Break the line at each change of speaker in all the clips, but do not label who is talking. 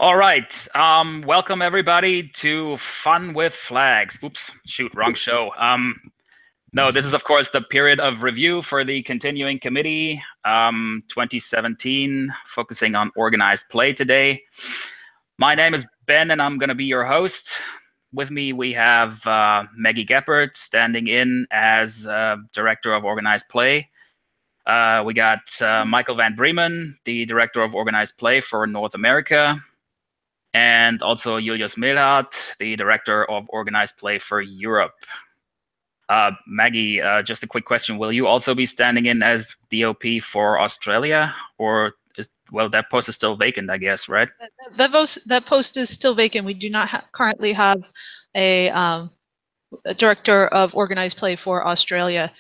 All right. Welcome everybody to Fun with Flags. Oops, shoot, wrong show. No, this is of course the period of review for the continuing committee, 2017, focusing on organized play today. My name is Ben, and I'm going to be your host. With me, we have Maggie Geppert standing in as Director of Organized Play. We got Michael Van Bremen, the Director of Organized Play for North America. And also Julius Milhardt, the Director of Organized Play for Europe. Maggie, just a quick question. Will you also be standing in as DOP for Australia? Or, well, that post is still vacant, I guess, right?
That post is still vacant. We do not currently have a Director of Organized Play for Australia.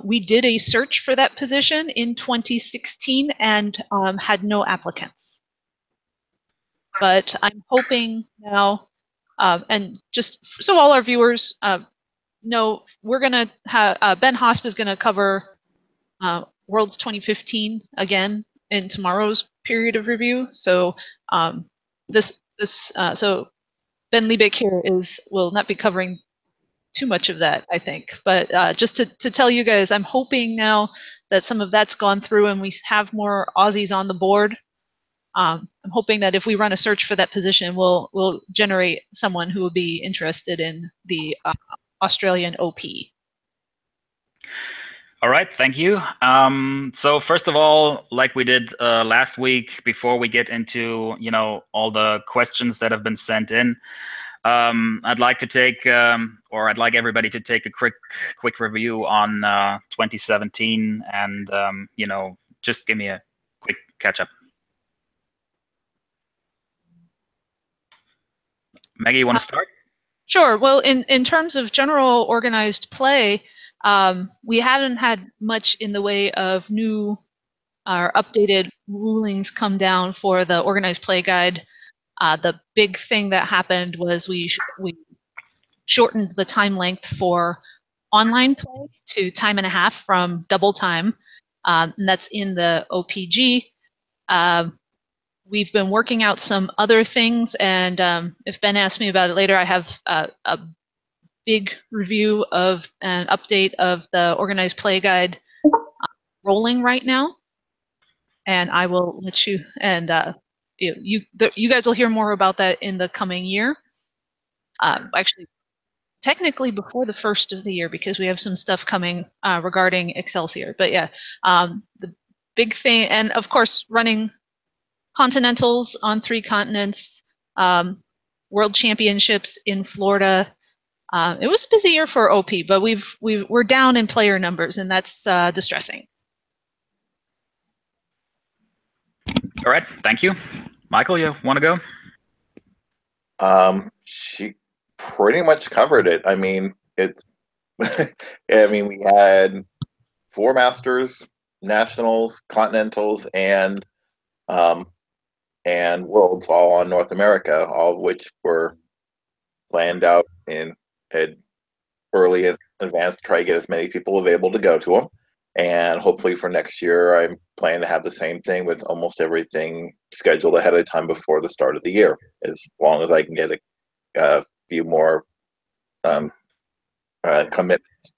We did a search for that position in 2016 and had no applicants. But I'm hoping now, and just so all our viewers know, we're going to have Ben Hosp is going to cover Worlds 2015 again in tomorrow's period of review. So so Ben Liebich here will not be covering too much of that, I think. But just to tell you guys, I'm hoping now that some of that's gone through and we have more Aussies on the board. I'm hoping that if we run a search for that position, we'll generate someone who will be interested in the Australian OP.
All right, thank you. So first of all, like we did last week, before we get into all the questions that have been sent in, I'd like to take, or I'd like everybody to take a quick review on 2017, and just give me a quick catch up. Maggie, you want to start?
Sure. Well, in terms of general organized play, we haven't had much in the way of new or updated rulings come down for the organized play guide. The big thing that happened was we shortened the time length for online play to time and a half from double time, and that's in the OPG. We've been working out some other things, and if Ben asks me about it later, I have a big review of an update of the organized play guide rolling right now, and I will let you and you guys will hear more about that in the coming year. Actually, technically before the first of the year, because we have some stuff coming regarding Excelsior. But yeah, the big thing, and of course running continentals on 3 continents, world championships in Florida. It was a busy year for OP, but we're down in player numbers, and that's distressing.
All right, thank you. Michael, you want to
go? She pretty much covered it. I mean, it's we had 4 Masters, Nationals, Continentals, and Worlds all on North America, all of which were planned out in early in advance to try to get as many people available to go to them. And hopefully for next year, I'm planning to have the same thing with almost everything scheduled ahead of time before the start of the year, as long as I can get a few more commitments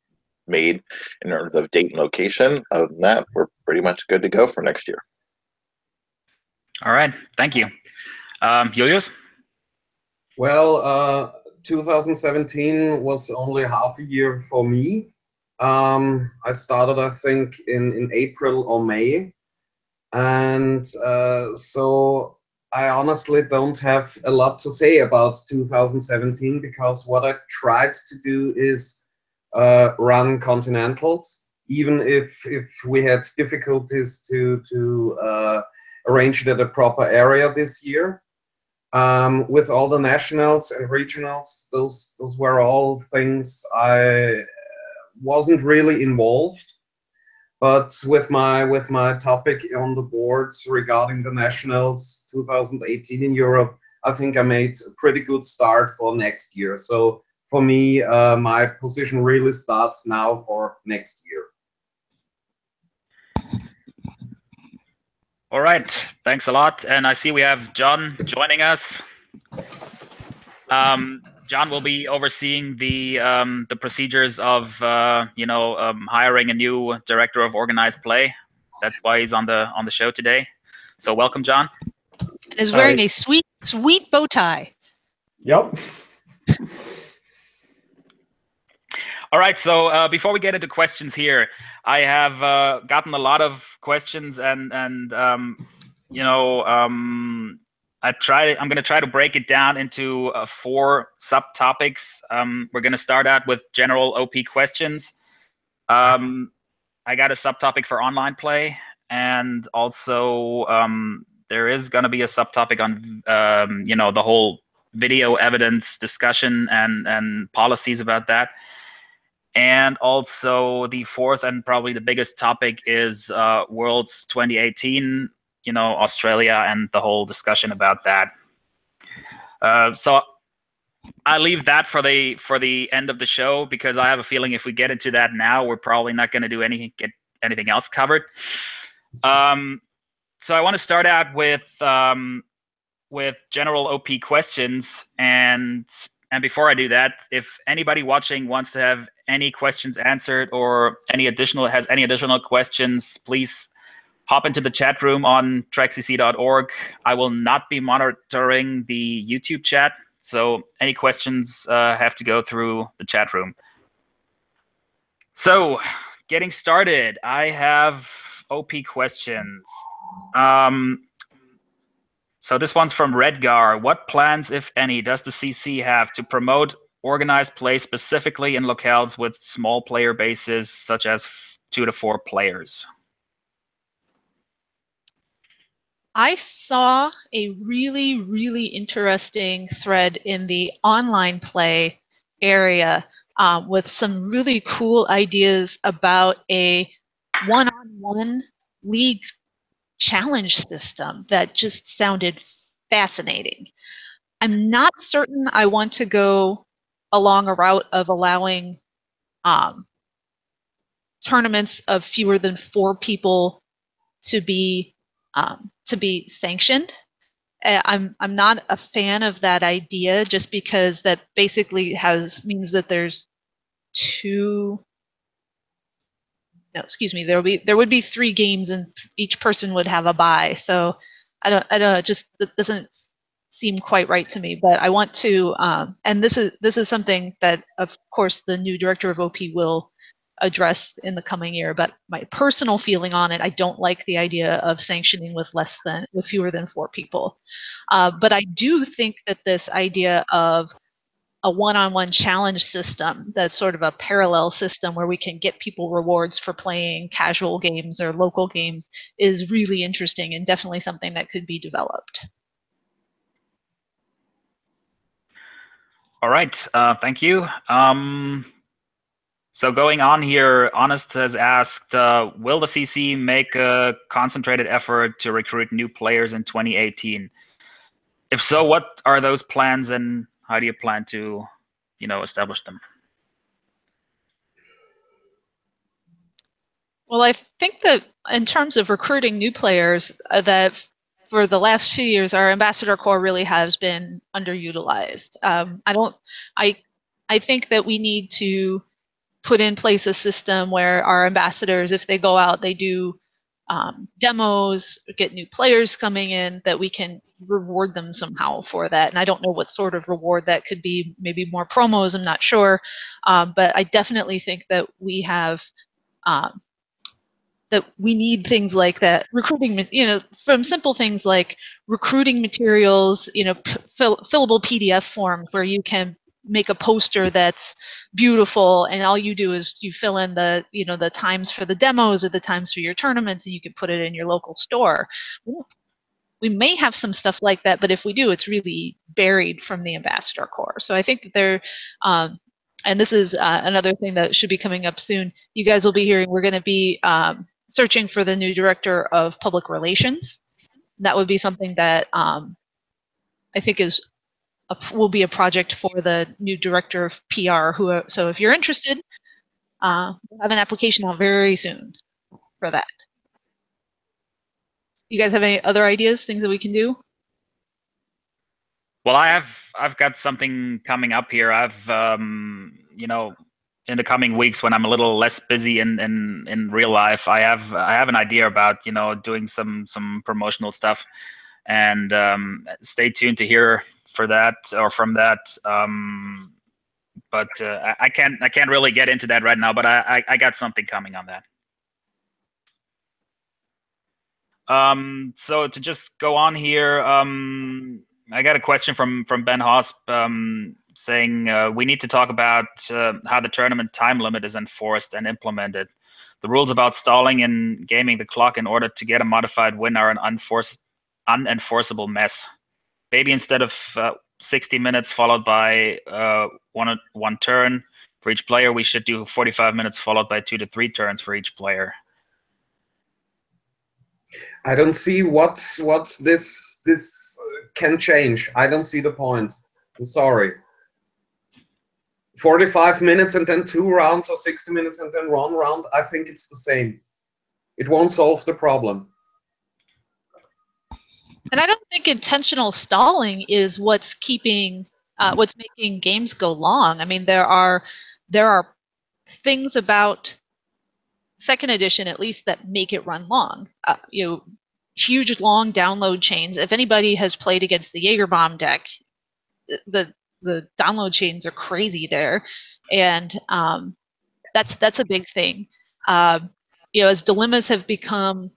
made in terms of date and location. Other than that, we're pretty much good to go for next year.
All right, thank you. Julius?
Well, 2017 was only half a year for me. I started, I think, in April or May. And so I honestly don't have a lot to say about 2017, because what I tried to do is run continentals, even if we had difficulties to arrange it at a proper area this year. With all the nationals and regionals, those were all things I wasn't really involved. But with my topic on the boards regarding the nationals 2018 in Europe, I think I made a pretty good start for next year. So for me, my position really starts now for next year.
All right, Thanks a lot. And I see we have John joining us. John will be overseeing the procedures of hiring a new director of organized play. That's why he's on the show today. So welcome, John.
And is wearing a sweet bow tie.
Yep.
All right. So before we get into questions here, I have gotten a lot of questions, and I'm going to try to break it down into 4 subtopics. We're going to start out with general OP questions. I got a subtopic for online play, and also there is going to be a subtopic on the whole video evidence discussion and policies about that. And also the 4th and probably the biggest topic is Worlds 2018. Australia and the whole discussion about that. So I leave that for the end of the show, because I have a feeling if we get into that now, we're probably not going to get anything else covered. So I want to start out with general OP questions, and before I do that, if anybody watching wants to have any questions answered or has any additional questions, please hop into the chat room on trekcc.org. I will not be monitoring the YouTube chat, so any questions have to go through the chat room. So, getting started, I have OP questions. So this one's from Redgar. What plans, if any, does the CC have to promote organized play specifically in locales with small player bases, such as 2 to 4 players?
I saw a really, really interesting thread in the online play area with some really cool ideas about a one-on-one league challenge system that just sounded fascinating. I'm not certain I want to go along a route of allowing tournaments of fewer than 4 people to be sanctioned. I'm not a fan of that idea, just because that basically means that there's 2. No, excuse me. There would be 3 games, and each person would have a bye. So I don't know. It doesn't seem quite right to me. But I want to, and this is something that, of course, the new director of OP will address in the coming year. But my personal feeling on it, I don't like the idea of sanctioning with fewer than 4 people. But I do think that this idea of a one-on-one challenge system, that's sort of a parallel system where we can get people rewards for playing casual games or local games, is really interesting and definitely something that could be developed.
All right, thank you. So going on here, Honest has asked, will the CC make a concentrated effort to recruit new players in 2018? If so, what are those plans, and how do you plan to, establish them?
Well, I think that in terms of recruiting new players, that for the last few years, our ambassador corps really has been underutilized. I think that we need to put in place a system where our ambassadors, if they go out, they do demos, get new players coming in, that we can reward them somehow for that. And I don't know what sort of reward that could be, maybe more promos, I'm not sure. But I definitely think that we have that we need things like that. Recruiting, from simple things like recruiting materials, fillable PDF forms where you can make a poster that's beautiful, and all you do is you fill in the the times for the demos or the times for your tournaments, and you can put it in your local store. We may have some stuff like that, but if we do, it's really buried from the ambassador corps. So I think that they're and this is another thing that should be coming up soon. You guys will be hearing, we're going to be searching for the new director of public relations. That would be something that I think will be a project for the new director of PR. So if you're interested, we'll have an application out very soon for that. You guys have any other ideas, things that we can do?
Well, I've got something coming up here. I've you know, in the coming weeks when I'm a little less busy in real life, I have an idea about, you know, doing some promotional stuff, and stay tuned to hear for that or from that. But I can't really get into that right now. But I got something coming on that. So to just go on here, I got a question from Ben Hosp, saying we need to talk about how the tournament time limit is enforced and implemented. The rules about stalling and gaming the clock in order to get a modified win are an unenforceable mess. Maybe instead of 60 minutes followed by one turn for each player, we should do 45 minutes followed by 2 to 3 turns for each player.
I don't see what's this can change. I don't see the point. I'm sorry. 45 minutes and then 2 rounds, or 60 minutes and then 1 round. I think it's the same. It won't solve the problem.
And I don't think intentional stalling is what's keeping, what's making games go long. I mean, there are things about second edition, at least, that make it run long. You know, huge long download chains. If anybody has played against the Jaegerbomb deck, the download chains are crazy there, and that's a big thing. You know, as dilemmas have become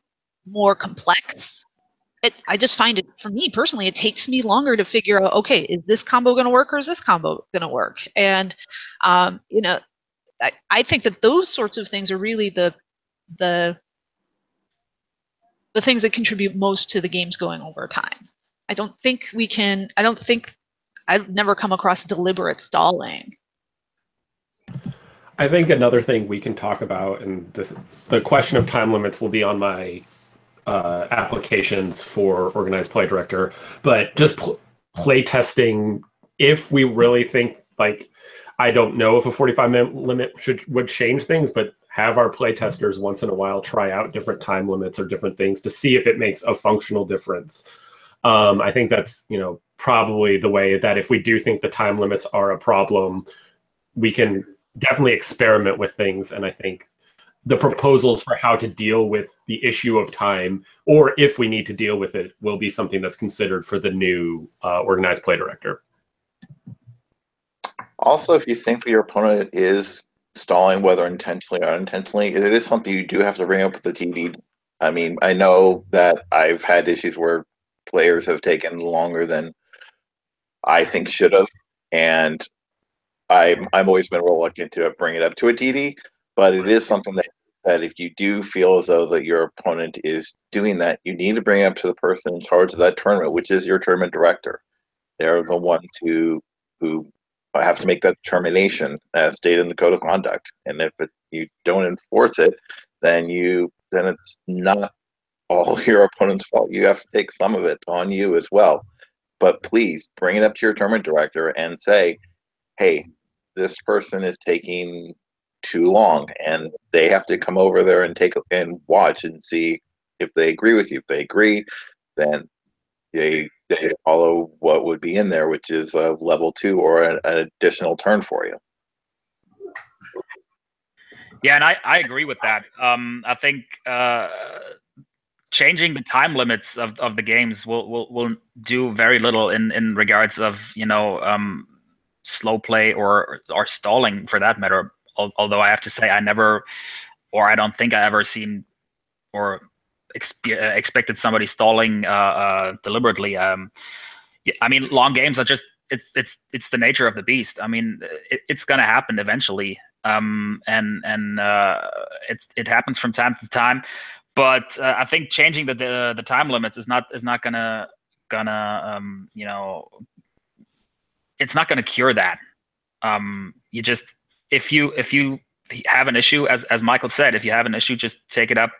more complex, I just find it, for me personally, it takes me longer to figure out, okay, is this combo going to work or is this combo going to work? And you know, I think that those sorts of things are really the things that contribute most to the games going over time. I don't think I've never come across deliberate stalling.
I think another thing we can talk about, and the question of time limits will be on my applications for Organized Play Director, but just play testing, if we really think, like, I don't know if a 45-minute limit would change things, but have our play testers once in a while try out different time limits or different things to see if it makes a functional difference. I think that's, you know, probably the way that if we do think the time limits are a problem, we can definitely experiment with things. And I think the proposals for how to deal with the issue of time, or if we need to deal with it, will be something that's considered for the new Organized Play Director.
Also, if you think that your opponent is stalling, whether intentionally or unintentionally, it is something you do have to bring up with the TD. I mean, I know that I've had issues where players have taken longer than I think should have, and I'm always been reluctant to bring it up to a TD. But it is something that if you do feel as though that your opponent is doing that, you need to bring it up to the person in charge of that tournament, which is your tournament director. They're the ones who have to make that determination as stated in the code of conduct. And if you don't enforce it, then it's not all your opponent's fault. You have to take some of it on you as well. But please bring it up to your tournament director and say, hey, this person is taking too long, and they have to come over there and watch and see if they agree with you. If they agree, then they follow what would be in there, which is a level 2 or an additional turn for you.
Yeah, and I agree with that. I think changing the time limits of the games will do very little in regards of, you know, slow play or stalling for that matter. Although I have to say I don't think I ever seen or expected somebody stalling deliberately. I mean, long games are just it's the nature of the beast. I mean, it's going to happen eventually, and it happens from time to time. But I think changing the time limits is not gonna you know, it's not gonna cure that. You just, if you have an issue, as Michael said, if you have an issue, just take it up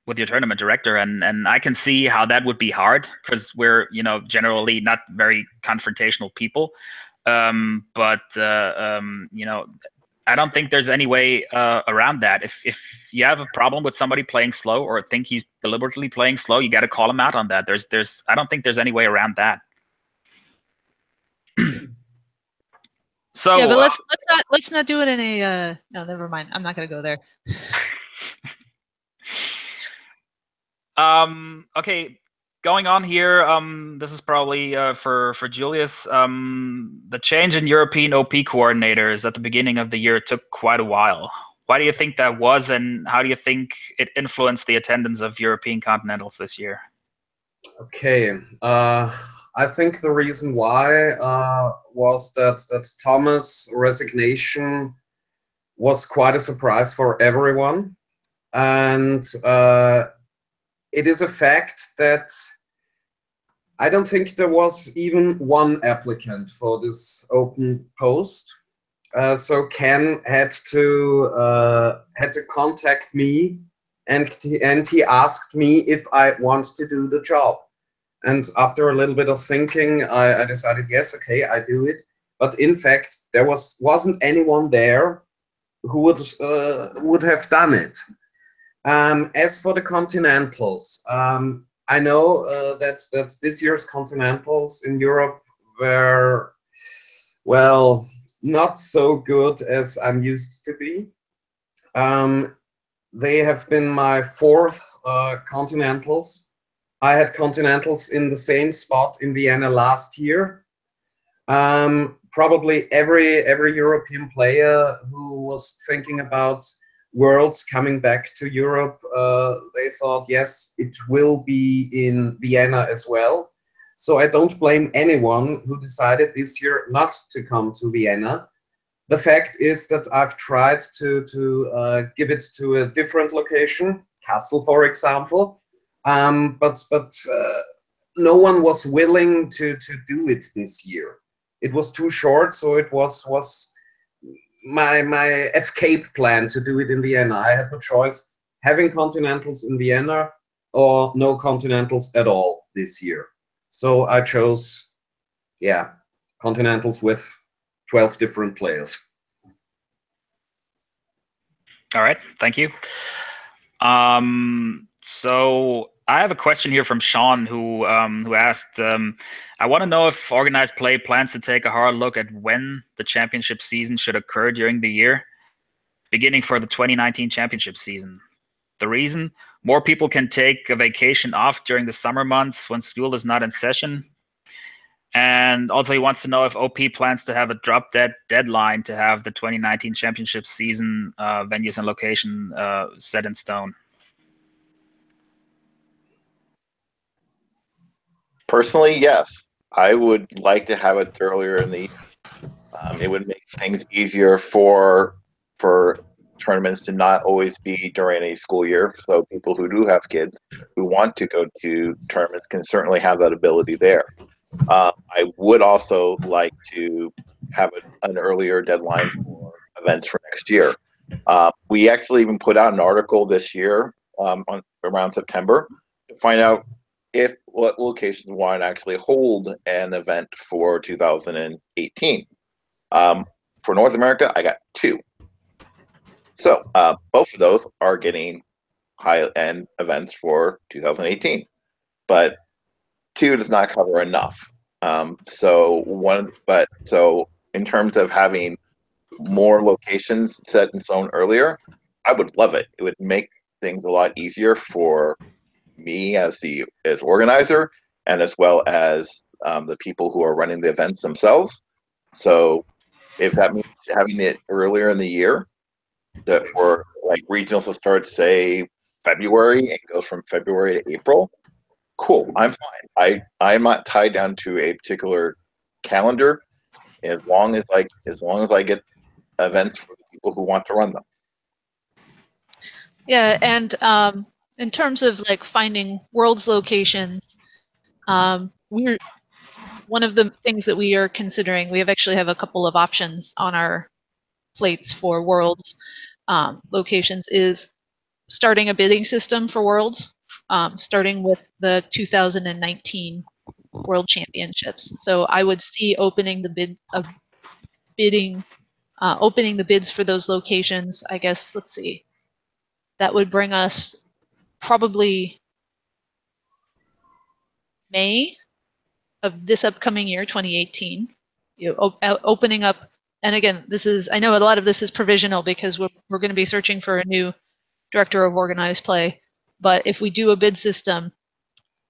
with your tournament director, and I can see how that would be hard because we're, you know, generally not very confrontational people. But you know, I don't think there's any way around that. If you have a problem with somebody playing slow or think he's deliberately playing slow, you got to call him out on that. I don't think there's any way around that. So
yeah, but let's not do it in a no, never mind. I'm not gonna go there.
Okay, going on here. This is probably for Julius. The change in European OP coordinators at the beginning of the year took quite a while. Why do you think that was, and how do you think it influenced the attendance of European Continentals this year?
Okay, I think the reason why was that Thomas' resignation was quite a surprise for everyone, and it is a fact that I don't think there was even one applicant for this open post. So Ken had to contact me, and he asked me if I want to do the job. And after a little bit of thinking, I decided, yes, okay, I do it. But in fact, there wasn't anyone there who would have done it. As for the Continentals, I know that this year's Continentals in Europe were, well, not so good as I'm used to be. They have been my fourth Continentals. I had Continentals in the same spot in Vienna last year. Probably every European player who was thinking about Worlds coming back to Europe, they thought, yes, it will be in Vienna as well. So I don't blame anyone who decided this year not to come to Vienna. The fact is that I've tried to give it to a different location, Kassel, for example, but no one was willing to do it this year. It was too short, so it was my escape plan to do it in Vienna. I had the choice having Continentals in Vienna or no Continentals at all this year. So I chose, yeah, Continentals with 12 different players.
All right, thank you. So I have a question here from Sean who asked, I want to know if Organized Play plans to take a hard look at when the championship season should occur during the year, beginning for the 2019 championship season. The reason? More people can take a vacation off during the summer months when school is not in session. And also he wants to know if OP plans to have a drop dead deadline to have the 2019 championship season venues and location set in stone.
Personally, yes. I would like to have it earlier in the year. It would make things easier for tournaments to not always be during a school year. So people who do have kids who want to go to tournaments can certainly have that ability there. I would also like to have an earlier deadline for events for next year. We actually even put out an article this year around September to find out what locations want to actually hold an event for 2018. For North America, I got 2. So both of those are getting high-end events for 2018, but 2 does not cover enough. So in terms of having more locations set in stone earlier, I would love it. It would make things a lot easier for me as organizer, and as well as the people who are running the events themselves. So if that means having it earlier in the year, that for like regionals to start, say, February and goes from February to April, cool, I'm fine. I'm not tied down to a particular calendar as long as I get events for the people who want to run them.
Yeah, and in terms of like finding Worlds locations, we're one of the things that we are considering. We actually have a couple of options on our plates for Worlds locations. Is starting a bidding system for Worlds, starting with the 2019 World Championships. So I would see opening the bidding opening the bids for those locations, I guess, let's see, that would bring us probably May of this upcoming year, 2018. Opening up, and again, I know a lot of this is provisional because we're going to be searching for a new director of organized play. But if we do a bid system,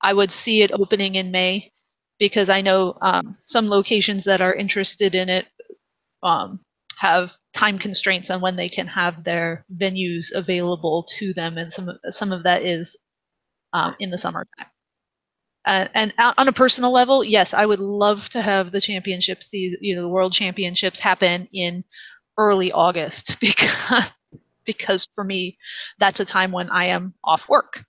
I would see it opening in May, because I know some locations that are interested in it have time constraints on when they can have their venues available to them, and some of that is in the summertime. And on a personal level, yes, I would love to have the championships, the World Championships, happen in early August, because for me, that's a time when I am off work.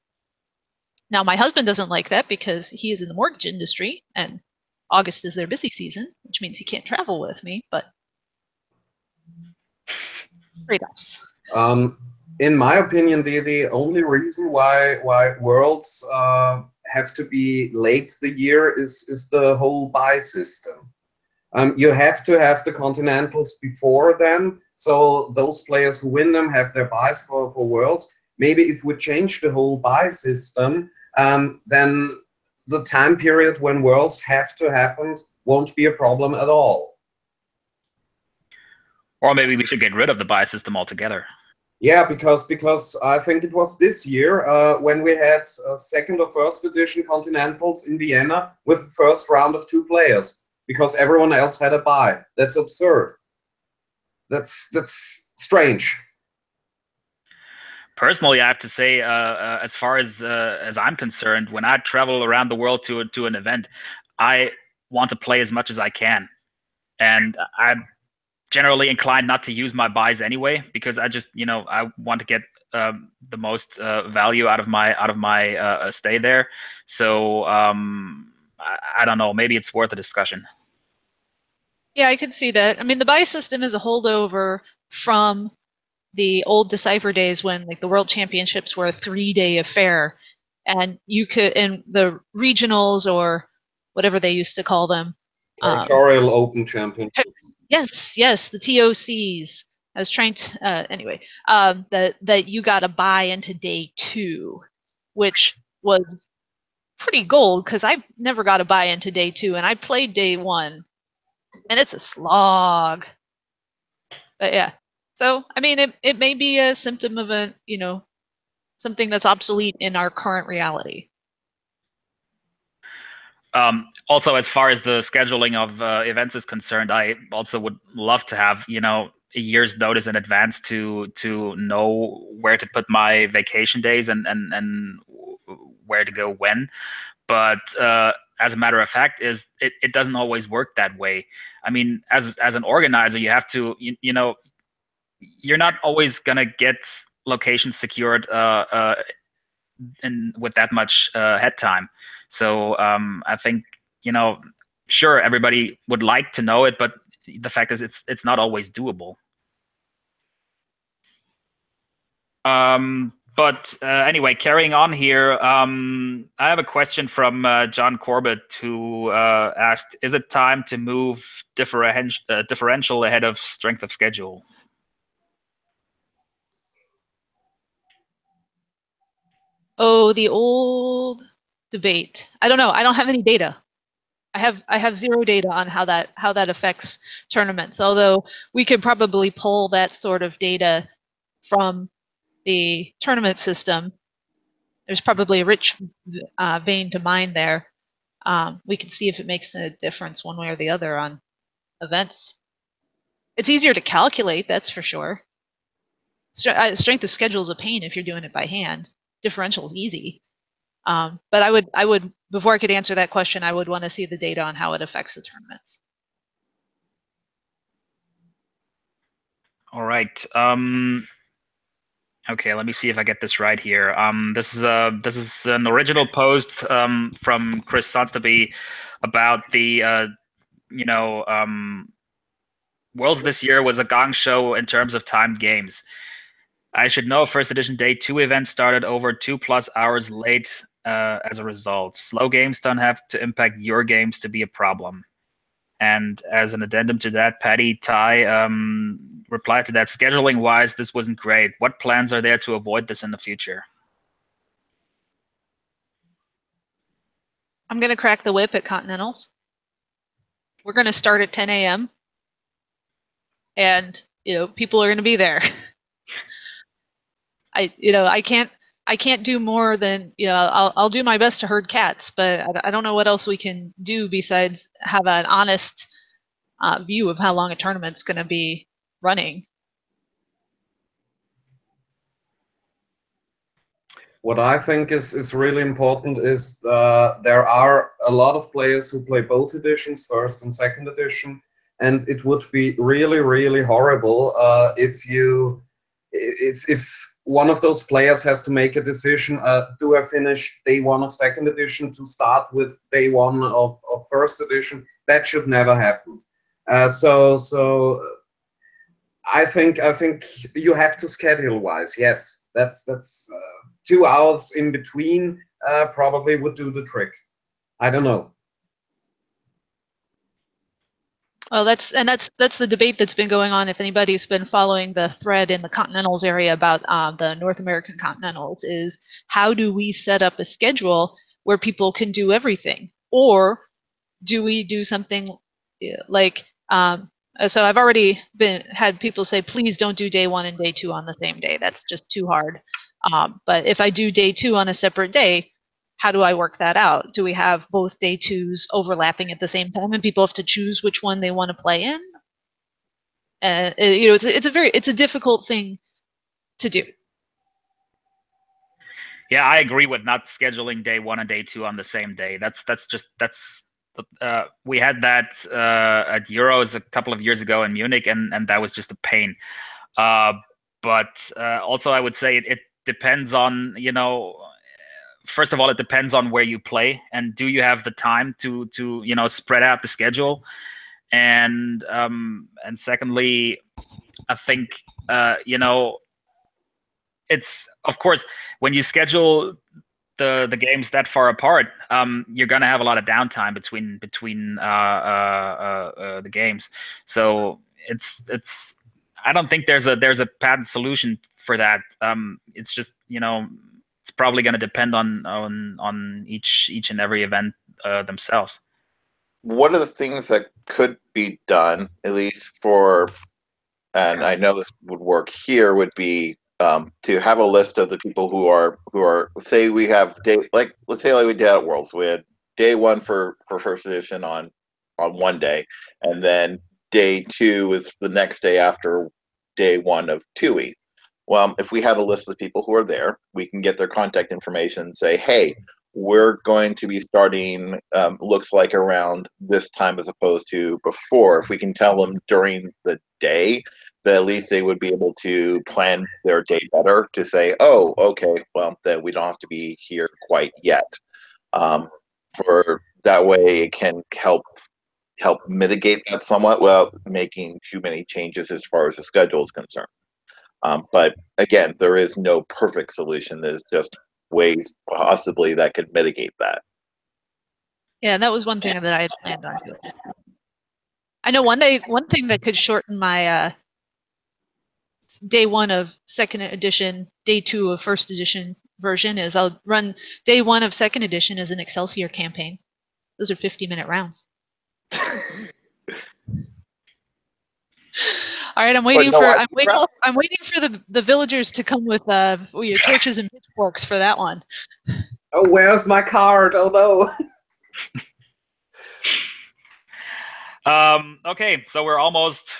Now, my husband doesn't like that because he is in the mortgage industry, and August is their busy season, which means he can't travel with me, but trade-offs.
In my opinion, the only reason why Worlds have to be late the year is the whole buy system. You have to have the Continentals before then, so those players who win them have their buys for Worlds. Maybe if we change the whole buy system, then the time period when Worlds have to happen won't be a problem at all.
Or maybe we should get rid of the buy system altogether.
Yeah, because I think it was this year when we had second or first edition Continentals in Vienna with the first round of 2 players, because everyone else had a buy. That's absurd. That's strange.
Personally, I have to say, as far as I'm concerned, when I travel around the world to an event, I want to play as much as I can, and I'm generally inclined not to use my buys anyway, because I just, I want to get the most value out of my stay there. So I don't know, maybe it's worth a discussion.
Yeah, I could see that. I mean, the buy system is a holdover from the old Decipher days when, like, the World Championships were a 3-day affair, and you could, in the regionals or whatever they used to call them,
Territorial Open Championships.
Yes, the TOCs. I was trying to anyway. That you got to buy into day 2, which was pretty gold because I never got to buy into day 2, and I played day 1, and it's a slog. But yeah, so I mean, it may be a symptom of a something that's obsolete in our current reality.
Also, as far as the scheduling of events is concerned, I also would love to have a year's notice in advance to know where to put my vacation days and where to go when. But as a matter of fact, it doesn't always work that way. I mean, as an organizer, you have to you're not always gonna get locations secured with that much head time. So I think, sure, everybody would like to know it, but the fact is it's not always doable. But anyway, carrying on here, I have a question from John Corbett, who asked, is it time to move differential ahead of strength of schedule?
Oh, the old debate. I don't know. I don't have any data. I have 0 data on how that affects tournaments. Although we could probably pull that sort of data from the tournament system. There's probably a rich vein to mine there. We can see if it makes a difference one way or the other on events. It's easier to calculate, that's for sure. Strength of schedule is a pain if you're doing it by hand. Differential is easy. But I would before I could answer that question, I would want to see the data on how it affects the tournaments.
All right. Okay, let me see if I get this right here. This is an original post from Chris Sonstaby about the Worlds this year was a gong show in terms of timed games. I should know first edition day 2 event started over 2+ hours late as a result. Slow games don't have to impact your games to be a problem. And as an addendum to that, Patty Ty replied to that, scheduling-wise, this wasn't great. What plans are there to avoid this in the future?
I'm going to crack the whip at Continentals. We're going to start at 10 a.m. and people are going to be there. I can't do more than I'll do my best to herd cats, but I don't know what else we can do besides have an honest view of how long a tournament's going to be running.
What I think is really important is there are a lot of players who play both editions, first and second edition, and it would be really, really horrible if one of those players has to make a decision, do I finish day one of second edition to start with day one of first edition? That should never happen. So I think you have to schedule wise. Yes, that's 2 hours in between probably would do the trick. I don't know.
Well, that's the debate that's been going on. If anybody's been following the thread in the Continentals area about the North American Continentals, is how do we set up a schedule where people can do everything, or do we do something like? So I've already had people say, please don't do day one and day two on the same day. That's just too hard. But if I do day two on a separate day, how do I work that out? Do we have both day twos overlapping at the same time, and people have to choose which one they want to play in? It's a difficult thing to do.
Yeah, I agree with not scheduling day one and day two on the same day. We had that at Euros a couple of years ago in Munich, and that was just a pain. But also, I would say it depends on, first of all, it depends on where you play, and do you have the time to spread out the schedule, and secondly, I think it's, of course, when you schedule the games that far apart, you're gonna have a lot of downtime between the games. So it's I don't think there's a patent solution for that. It's just it's probably gonna depend on each and every event themselves.
One of the things that could be done, at least for, and I know this would work here, would be to have a list of the people who are say we have let's say like we did at Worlds, we had day one for first edition on one day, and then day two is the next day after day one of 2E. Well, if we had a list of the people who are there, we can get their contact information and say, hey, we're going to be starting, looks like around this time as opposed to before. If we can tell them during the day, that at least they would be able to plan their day better to say, oh, okay, well, then we don't have to be here quite yet. For that way, it can help mitigate that somewhat without making too many changes as far as the schedule is concerned. But again, there is no perfect solution. There's just ways possibly that could mitigate that.
Yeah, that was one thing that I had planned on doing. I know one thing that could shorten my day one of second edition, day two of first edition version is I'll run day one of second edition as an Excelsior campaign. Those are 50-minute rounds. All right, I'm waiting for the villagers to come with torches and pitchforks for that one.
Oh, where's my card? Oh no.
Okay, so we're almost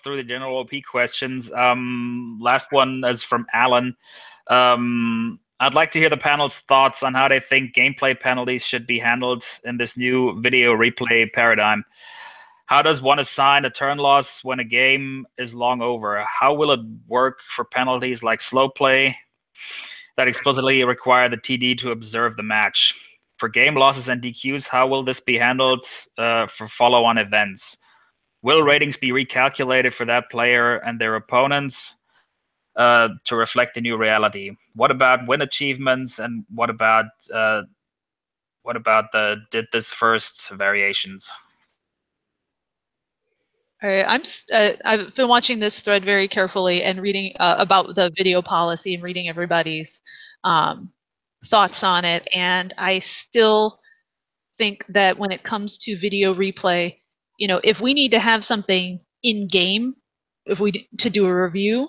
through the general OP questions. Last one is from Alan. I'd like to hear the panel's thoughts on how they think gameplay penalties should be handled in this new video replay paradigm. How does one assign a turn loss when a game is long over? How will it work for penalties like slow play that explicitly require the TD to observe the match? For game losses and DQs, how will this be handled for follow-on events? Will ratings be recalculated for that player and their opponents to reflect the new reality? What about win achievements, and what about the did this first variations?
All right, I've been watching this thread very carefully and reading about the video policy and reading everybody's thoughts on it. And I still think that when it comes to video replay, you know, if we need to have something in game, to do a review,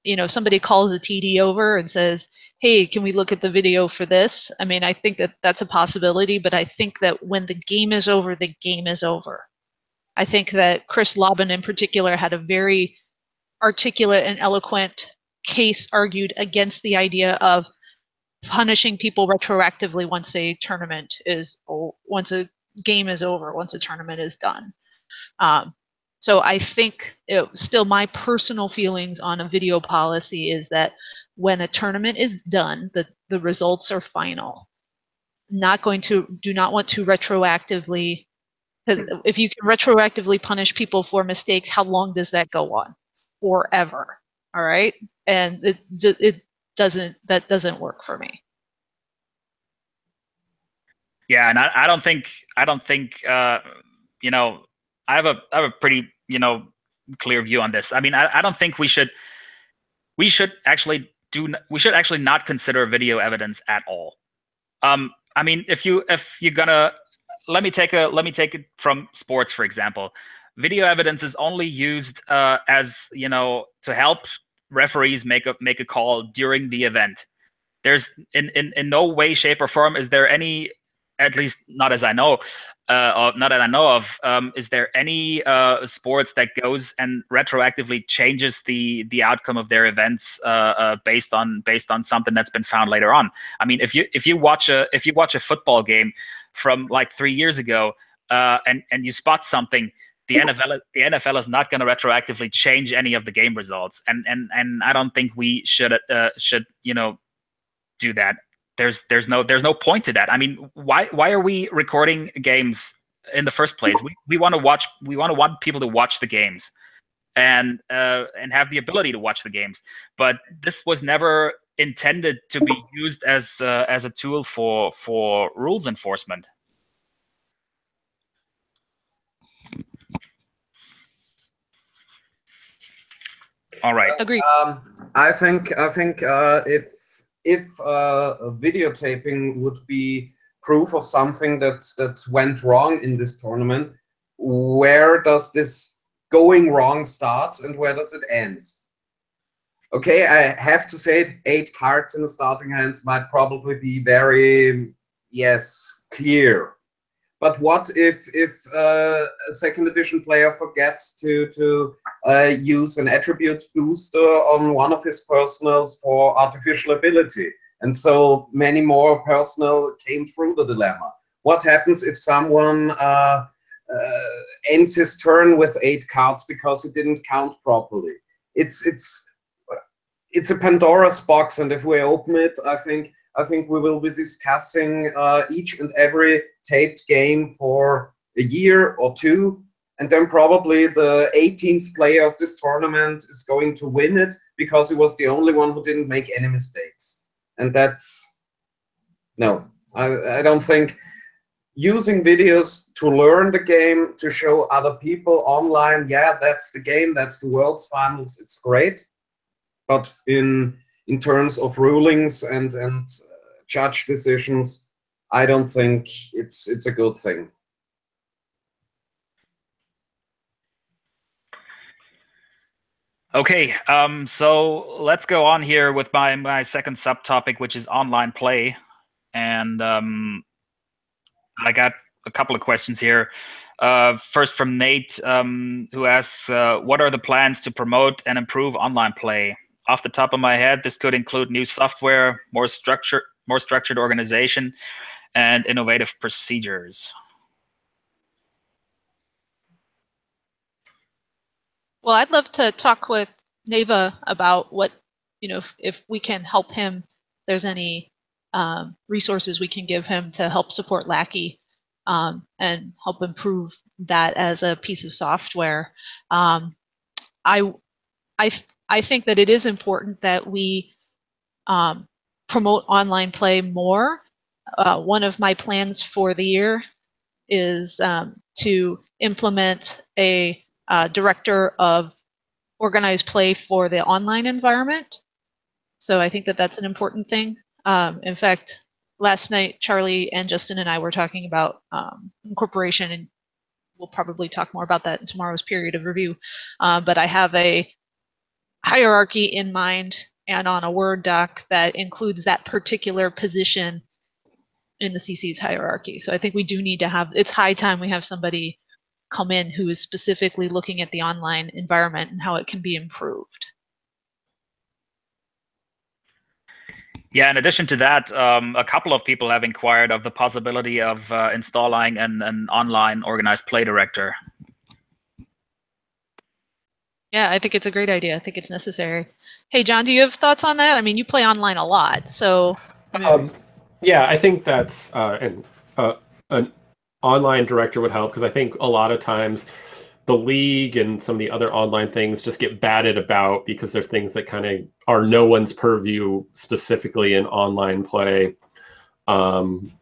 you know, somebody calls a TD over and says, "Hey, can we look at the video for this?" I mean, I think that that's a possibility, but I think that when the game is over, the game is over. I think that Chris Lobbin in particular had a very articulate and eloquent case argued against the idea of punishing people retroactively once a once a game is over, once a tournament is done. So I think still my personal feelings on a video policy is that when a tournament is done, the results are final. Do not want to retroactively, because if you can retroactively punish people for mistakes, how long does that go on? Forever. All right, and that doesn't work for me.
Yeah, and I don't think you know, I have a pretty, you know, clear view on this. I mean, I don't think we should actually not consider video evidence at all. I mean, if you're gonna, let me take it from sports, for example. Video evidence is only used as, you know, to help referees make a call during the event. There's in no way, shape, or form is there any, at least not as I know, not that I know of, is there any sports that goes and retroactively changes the outcome of their events based on something that's been found later on? I mean, if you watch a football game from like 3 years ago and you spot something, the NFL is not going to retroactively change any of the game results, and I don't think we should you know, do that. There's no point to that. I mean, why are we recording games in the first place? We want people to watch the games and have the ability to watch the games. But this was never intended to be used as a tool for rules enforcement. All right.
Agreed.
I think if videotaping would be proof of something that went wrong in this tournament, where does this going wrong starts and where does it end? Okay, I have to say it, 8 cards in the starting hand might probably be very, yes, clear. But what if a second edition player forgets to use an attribute booster on one of his personals for artificial ability, and so many more personal came through the dilemma? What happens if someone ends his turn with 8 cards because he didn't count properly? It's a Pandora's box, and if we open it, I think we will be discussing each and every taped game for a year or 2, and then probably the 18th player of this tournament is going to win it because he was the only one who didn't make any mistakes. And that's, no, I don't think using videos to learn the game, to show other people online, yeah, that's the game, that's the World's Finals, it's great. But in terms of rulings and judge decisions, I don't think it's a good thing.
Okay, so let's go on here with my second subtopic, which is online play, and I got a couple of questions here. First from Nate, who asks, "What are the plans to promote and improve online play?" Off the top of my head, this could include new software, more structured organization, and innovative procedures.
Well, I'd love to talk with Neva about what, you know, if we can help him, there's any resources we can give him to help support Lackey and help improve that as a piece of software. I think that it is important that we promote online play more. One of my plans for the year is to implement a director of organized play for the online environment. So I think that that's an important thing. In fact, last night, Charlie and Justin and I were talking about incorporation, and we'll probably talk more about that in tomorrow's period of review. But I have a hierarchy in mind and on a Word doc that includes that particular position in the CC's hierarchy. So I think we do need to have, it's high time we have somebody come in who is specifically looking at the online environment and how it can be improved.
Yeah, in addition to that, a couple of people have inquired of the possibility of installing an online organized play director.
Yeah, I think it's a great idea. I think it's necessary. Hey, John, do you have thoughts on that? I mean, you play online a lot, so.
Yeah, I think that's an online director would help, because I think a lot of times the league and some of the other online things just get batted about because they're things that kind of are no one's purview specifically in online play.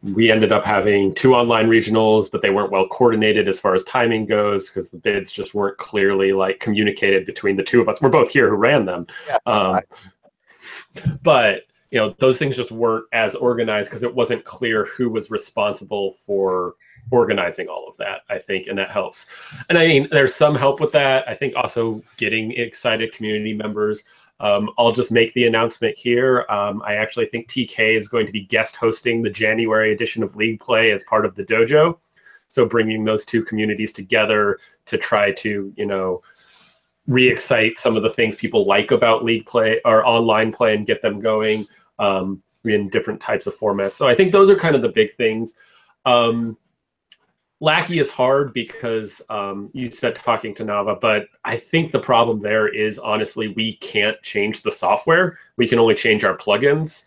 We ended up having 2 online regionals, but they weren't well coordinated as far as timing goes, because the bids just weren't clearly like communicated between the 2 of us. We're both here who ran them.
Yeah.
But you know, those things just weren't as organized because it wasn't clear who was responsible for organizing all of that, I think, and that helps. And I mean, there's some help with that. I think also getting excited community members. I'll just make the announcement here. I actually think TK is going to be guest hosting the January edition of League Play as part of the dojo. So bringing those 2 communities together to try to, you know, re-excite some of the things people like about League Play or online play and get them going in different types of formats. So I think those are kind of the big things. Lackey is hard because you said talking to Nava, but I think the problem there is, honestly, we can't change the software. We can only change our plugins.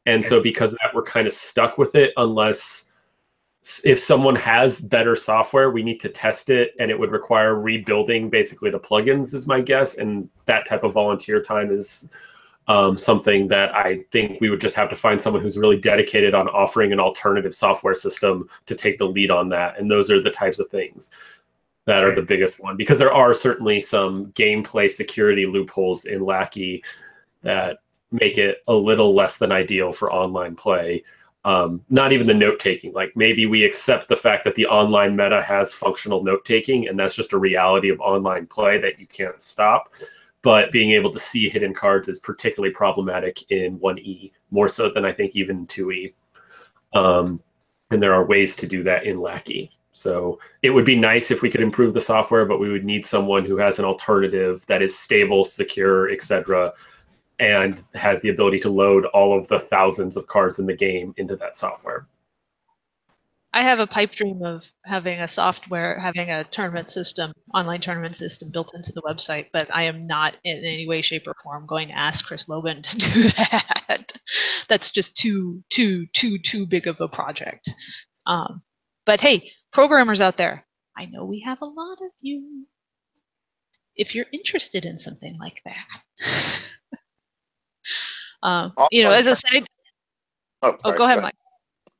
And so because of that, we're kind of stuck with it unless if someone has better software, we need to test it, and it would require rebuilding basically the plugins is my guess. And that type of volunteer time is something that I think we would just have to find someone who's really dedicated on offering an alternative software system to take the lead on that. And those are the types of things that are the biggest one, because there are certainly some gameplay security loopholes in Lackey that make it a little less than ideal for online play. Not even the note-taking. Like, maybe we accept the fact that the online meta has functional note-taking, and that's just a reality of online play that you can't stop. But being able to see hidden cards is particularly problematic in 1E, more so than I think even 2E. And there are ways to do that in Lackey. So it would be nice if we could improve the software, but we would need someone who has an alternative that is stable, secure, etc., and has the ability to load all of the thousands of cards in the game into that software.
I have a pipe dream of having a software, having a tournament system, online tournament system built into the website, but I am not in any way, shape, or form going to ask Chris Loban to do that. That's just too big of a project. But hey, programmers out there, I know we have a lot of you. If you're interested in something like that, you know, as a side.
Oh, sorry,
go ahead, Mike.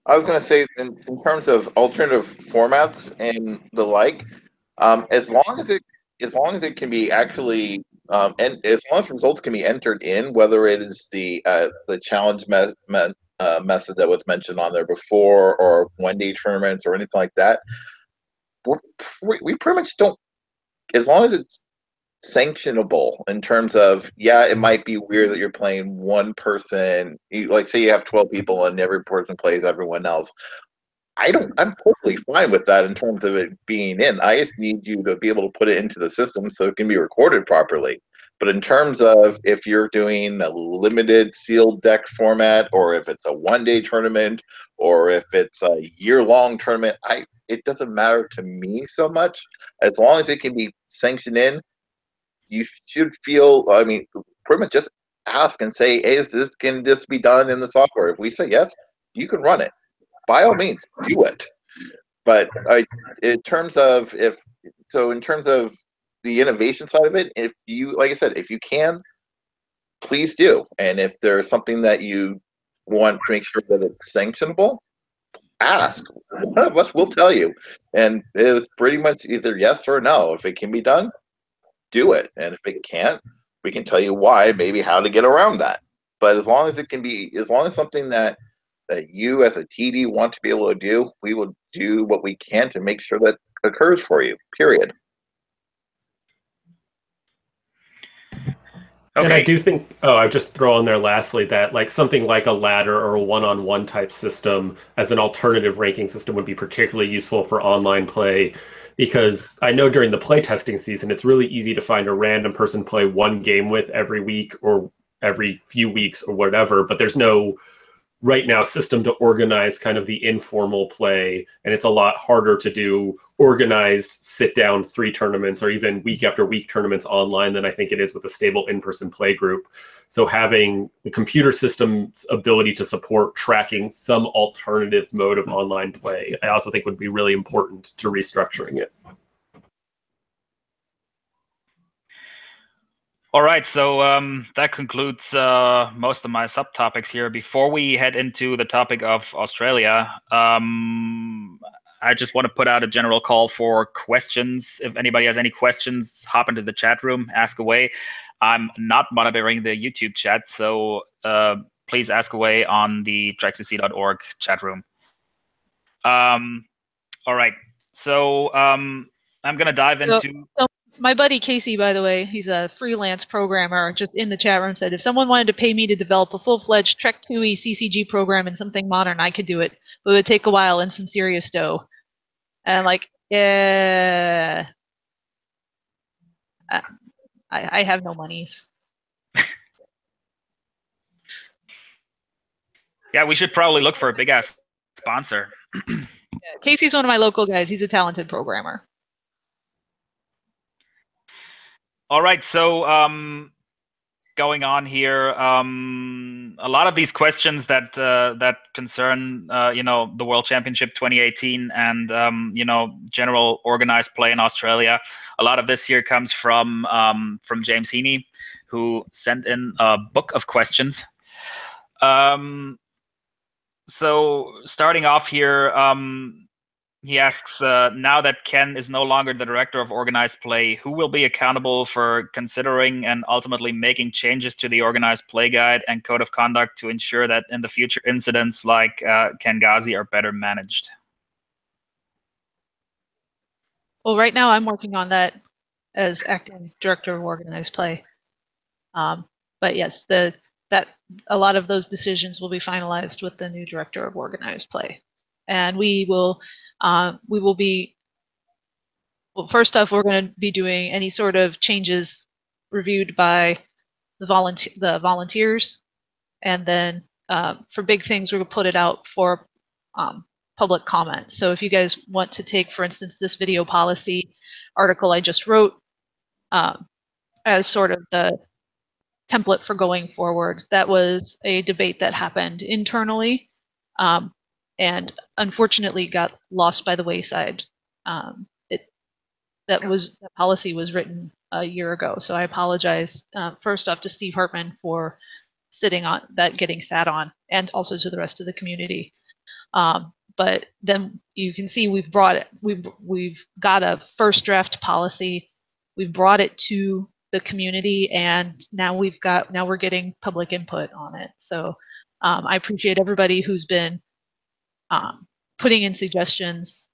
I was going to say, in terms of alternative formats and the like, as long as it can be actually, and as long as results can be entered in, whether it is the challenge method that was mentioned on there before, or 1-day tournaments or anything like that, we pretty much don't. As long as it's sanctionable in terms of, yeah, it might be weird that you're playing one person, like say you have 12 people and every person plays everyone else. I'm totally fine with that in terms of it being in. I just need you to be able to put it into the system so it can be recorded properly. But in terms of if you're doing a limited sealed deck format, or if it's a 1-day tournament, or if it's a year-long tournament, it doesn't matter to me so much. As long as it can be sanctioned in, you should feel, I mean, pretty much just ask and say, hey, can this be done in the software? If we say yes, you can run it. By all means, do it. But in terms of the innovation side of it, if you, like I said, if you can, please do. And if there's something that you want to make sure that it's sanctionable, ask. One of us will tell you. And it was pretty much either yes or no. If it can be done, do it. And if it can't, we can tell you why, maybe how to get around that. But as long as it can be, as long as something that you as a TD want to be able to do, we will do what we can to make sure that occurs for you, period.
Okay.
And I do think, I just throw on there lastly that like something like a ladder or a one-on-one type system as an alternative ranking system would be particularly useful for online play, because I know during the playtesting season, it's really easy to find a random person play one game with every week or every few weeks or whatever, but there's no right now system to organize kind of the informal play, and it's a lot harder to do organized sit down 3 tournaments or even week after week tournaments online than I think it is with a stable in-person play group. So having the computer system's ability to support tracking some alternative mode of online play, I also think would be really important to restructuring it.
All right, so that concludes most of my subtopics here. Before we head into the topic of Australia, I just want to put out a general call for questions. If anybody has any questions, hop into the chat room, ask away. I'm not monitoring the YouTube chat, so please ask away on the trackcc.org chat room. All right, so I'm going to dive into...
My buddy Casey, by the way, he's a freelance programmer, just in the chat room said, if someone wanted to pay me to develop a full-fledged Trek 2e CCG program in something modern, I could do it. But it would take a while and some serious dough. And I'm like, yeah, I have no monies.
Yeah, we should probably look for a big-ass sponsor.
Yeah, Casey's one of my local guys. He's a talented programmer.
All right, so going on here, a lot of these questions that that concern the World Championship 2018 and general organized play in Australia. A lot of this here comes from James Heaney, who sent in a book of questions. So starting off here. He asks, now that Ken is no longer the director of organized play, who will be accountable for considering and ultimately making changes to the organized play guide and code of conduct to ensure that in the future incidents like Kangazi are better managed?
Well, right now I'm working on that as acting director of organized play. But yes, that a lot of those decisions will be finalized with the new director of organized play. And we will be, well, first off, we're going to be doing any sort of changes reviewed by the volunteers, and then for big things, we're going to put it out for public comment. So if you guys want to take, for instance, this video policy article I just wrote as sort of the template for going forward, that was a debate that happened internally. And unfortunately got lost by the wayside. That policy was written a year ago, so I apologize first off to Steve Hartman for sitting on that, getting sat on, and also to the rest of the community. But then you can see we've brought it. We've got a first draft policy. We've brought it to the community, and now we're getting public input on it. So I appreciate everybody who's been putting in suggestions,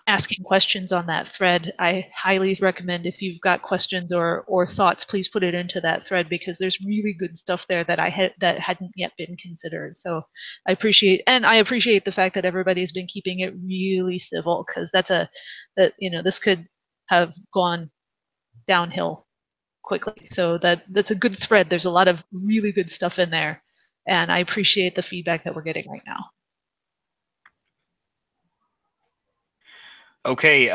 asking questions on that thread. I highly recommend, if you've got questions or thoughts, please put it into that thread, because there's really good stuff there that that hadn't yet been considered. So I appreciate the fact that everybody's been keeping it really civil, because this could have gone downhill quickly. So that's a good thread. There's a lot of really good stuff in there, and I appreciate the feedback that we're getting right now.
Okay,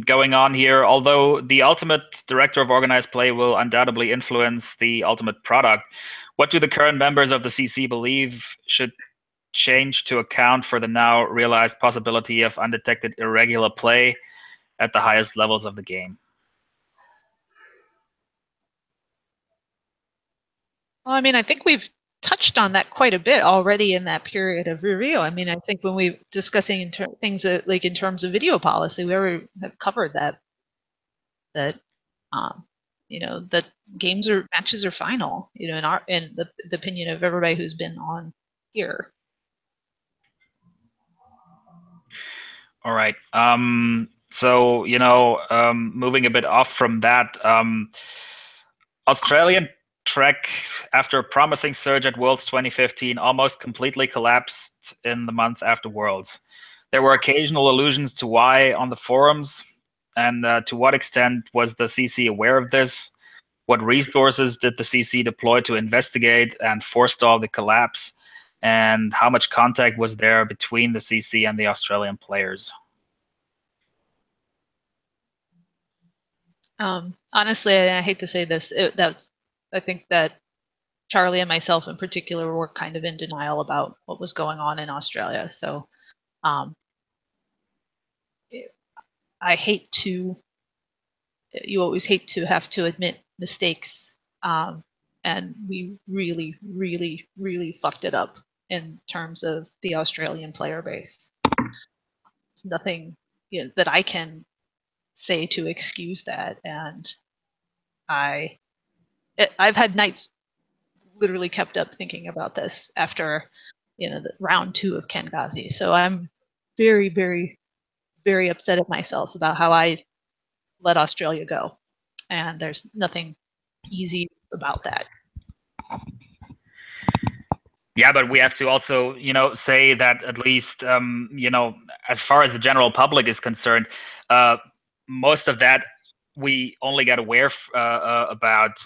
going on here, although the ultimate director of organized play will undoubtedly influence the ultimate product, what do the current members of the CC believe should change to account for the now realized possibility of undetected irregular play at the highest levels of the game?
Well, I mean, I think we've touched on that quite a bit already in that period of review. I mean, I think when we discussing things that, like in terms of video policy, we already have covered that you know, that matches are final, you know, in the opinion of everybody who's been on here.
All right. So, you know, moving a bit off from that, Australian Trek, after a promising surge at Worlds 2015, almost completely collapsed in the month after Worlds. There were occasional allusions to why on the forums, and to what extent was the CC aware of this? What resources did the CC deploy to investigate and forestall the collapse? And how much contact was there between the CC and the Australian players?
Honestly, I hate to say this, I think that Charlie and myself in particular were kind of in denial about what was going on in Australia. So you always hate to have to admit mistakes. And we really, really, really fucked it up in terms of the Australian player base. There's nothing, you know, that I can say to excuse that. And I've had nights literally kept up thinking about this after, you know, the round 2 of Kengazi. So I'm very, very, very upset at myself about how I let Australia go. And there's nothing easy about that.
Yeah, but we have to also, you know, say that at least, you know, as far as the general public is concerned, most of that we only got aware about,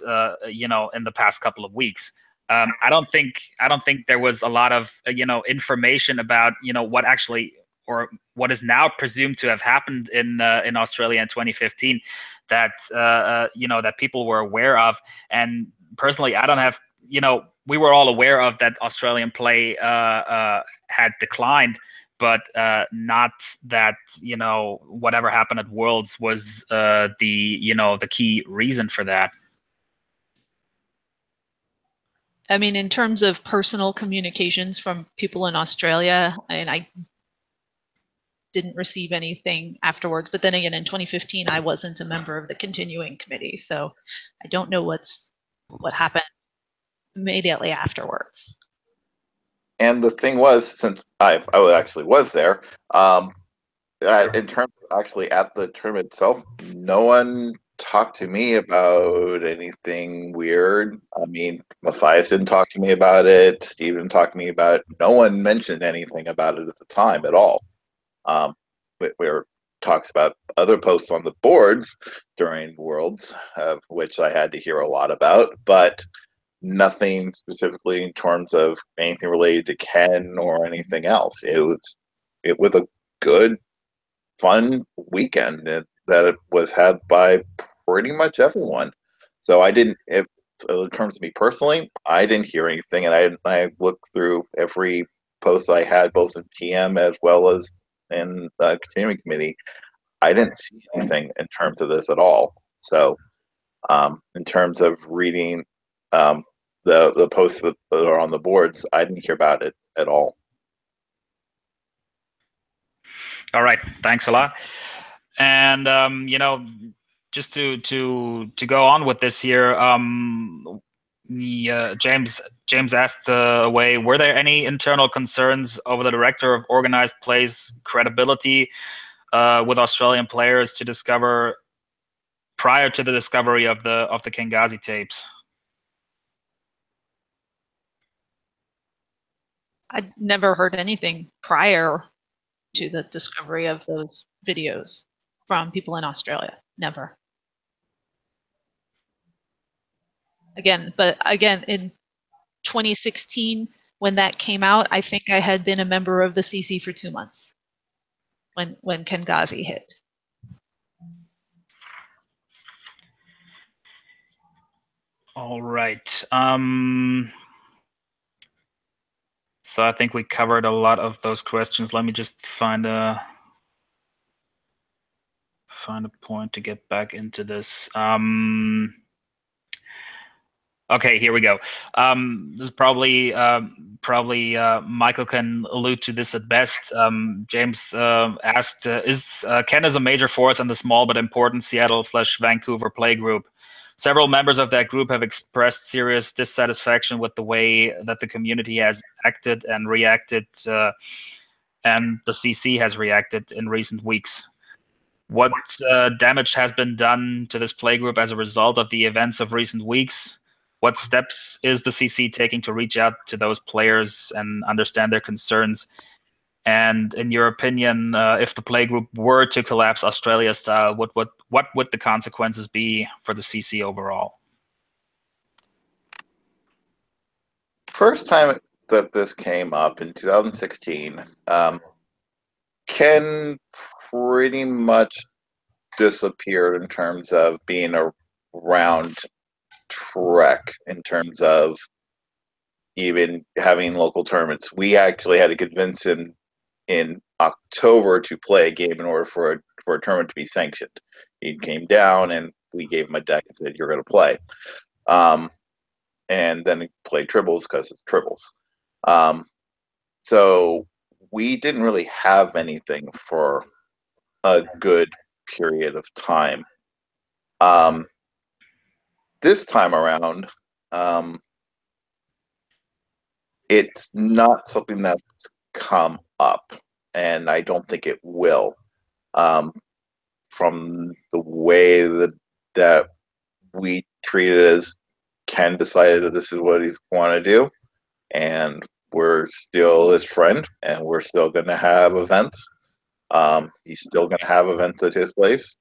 you know, in the past couple of weeks. I don't think there was a lot of, you know, information about, you know, what actually, or what is now presumed to have happened in Australia in 2015 that you know, that people were aware of. And personally, I don't have, you know, we were all aware of that Australian play had declined, but not that, you know, whatever happened at Worlds was the, you know, the key reason for that.
I mean, in terms of personal communications from people in Australia, and I didn't receive anything afterwards. But then again, in 2015, I wasn't a member of the continuing committee, so I don't know what happened immediately afterwards.
And the thing was, since I actually was there, in terms of actually at the tournament itself, no one talked to me about anything weird. I mean, Matthias didn't talk to me about it. Steve didn't talk to me about it. No one mentioned anything about it at the time at all. Where talks about other posts on the boards during Worlds, which I had to hear a lot about, but nothing specifically in terms of anything related to Ken or anything else. It was a good, fun weekend that it was had by pretty much everyone. So I didn't, if in terms of me personally, I didn't hear anything, and I looked through every post I had, both in TM as well as in the continuing committee. I didn't see anything in terms of this at all. So, in terms of reading the posts that are on the boards, I didn't hear about it at all.
All right, thanks a lot. And you know, just to go on with this here, James asked away, were there any internal concerns over the director of organized play's credibility with Australian players to discover prior to the discovery of the Kengazi tapes?
I'd never heard anything prior to the discovery of those videos from people in Australia. Never. Again, in 2016, when that came out, I think I had been a member of the CC for 2 months when Kengazi hit.
All right. So I think we covered a lot of those questions. Let me just find a point to get back into this. Okay, here we go. This is probably Michael can allude to this at best. James asked, "Is Ken is a major force in the small but important Seattle/Vancouver play group? Several members of that group have expressed serious dissatisfaction with the way that the community has acted and reacted, and the CC has reacted in recent weeks. What damage has been done to this playgroup as a result of the events of recent weeks? What steps is the CC taking to reach out to those players and understand their concerns? And in your opinion, if the playgroup were to collapse Australia style, what would the consequences be for the CC overall?"
First time that this came up in 2016, Ken pretty much disappeared in terms of being around Trek, in terms of even having local tournaments. We actually had to convince him in October to play a game in order for a tournament to be sanctioned. He came down and we gave him a deck and said, "You're going to play." And then he played Tribbles because it's Tribbles. So we didn't really have anything for a good period of time. This time around, it's not something that's come up, and I don't think it will. From the way that we treat it, as Ken decided that this is what he's want to do, and we're still his friend, and we're still going to have events. He's still going to have events at his place.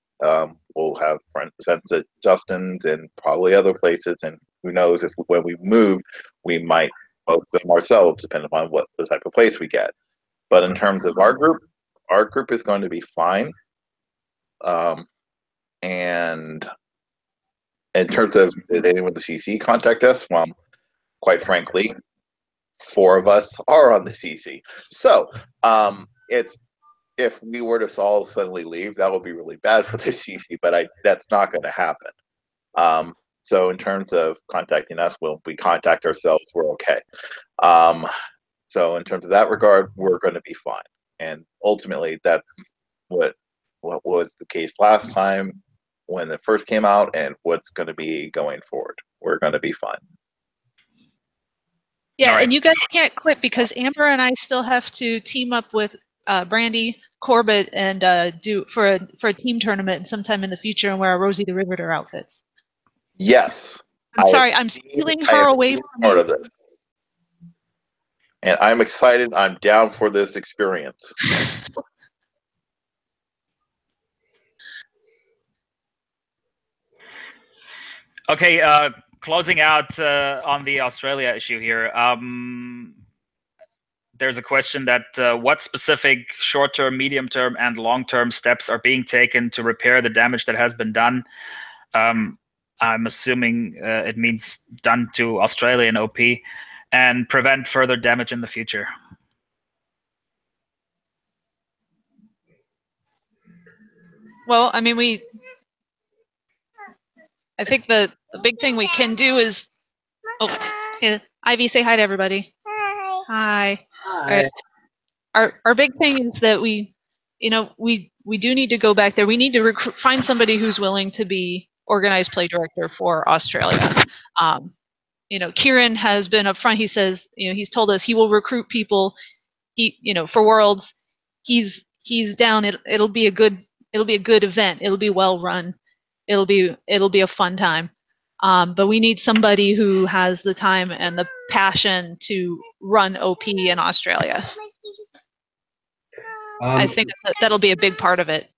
We'll have events at Justin's and probably other places, and who knows if when we move, we might host them ourselves, depending on what the type of place we get. But in terms of our group is going to be fine. And in terms of did anyone with the CC contact us? Well, quite frankly, 4 of us are on the CC. So it's, if we were to all suddenly leave, that would be really bad for the CC, but that's not going to happen. So in terms of contacting us, we contact ourselves, we're okay. So in terms of that regard, we're going to be fine. And ultimately, that's what was the case last time when it first came out, and what's going to be going forward. We're going to be fine.
Yeah,
Right.
and you guys can't quit because Amber and I still have to team up with Brandy, Corbett, and do for a team tournament sometime in the future and wear our Rosie the Riveter outfits.
Yes.
I'm sorry, I'm stealing her away from
part
you.
of this. And I'm excited. I'm down for this experience.
Okay, closing out on the Australia issue here. There's a question that what specific short-term, medium-term, and long-term steps are being taken to repair the damage that has been done? I'm assuming it means done to Australian OP, and prevent further damage in the future.
Well, I mean, I think the big thing we can do is, yeah, Ivy, say hi to everybody. Hi.
Hi.
Our big thing is that we do need to go back there. We need to find somebody who's willing to be organized play director for Australia. Kieran has been upfront. He says, he's told us he will recruit people. For Worlds, he's down. It'll be a good event. It'll be well run. It'll be a fun time. But we need somebody who has the time and the passion to run OP in Australia. I think that'll be a big part of it.